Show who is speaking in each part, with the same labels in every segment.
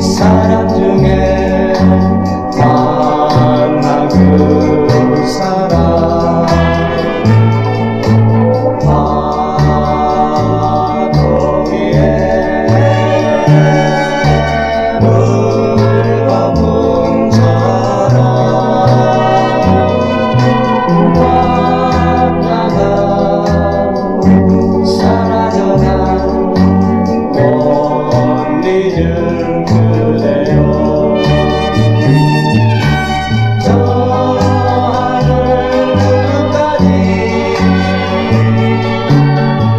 Speaker 1: 사람 중에 만나 그 사람 파도 위에 물거품처럼 왔다가 사라져간 못 잊은 그대여 저 하늘 끝까지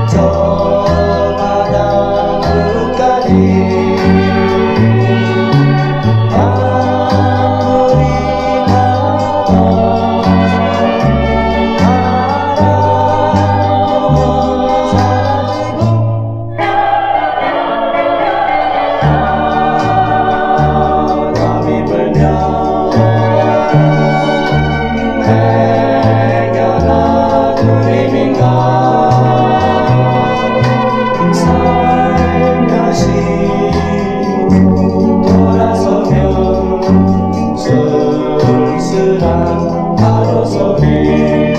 Speaker 1: 저 바다 끝까지 아무리 가도 사라지고 바람이 불면 내게나 그림인가 살며시 돌아서면 쓸쓸한 파도 소리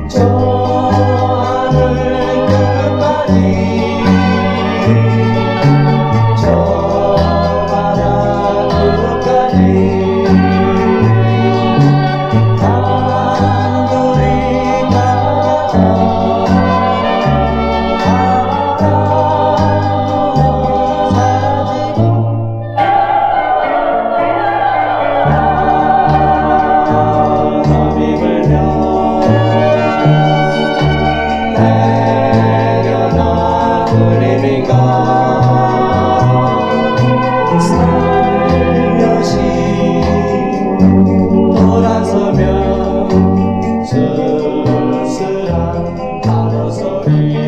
Speaker 1: 저 하늘 끝까지 저 바다 끝까지 단둘이 가다 사라지고 바람이 불면 내려나 그림인가 살며시 돌아서면 쓸쓸한 파도 소리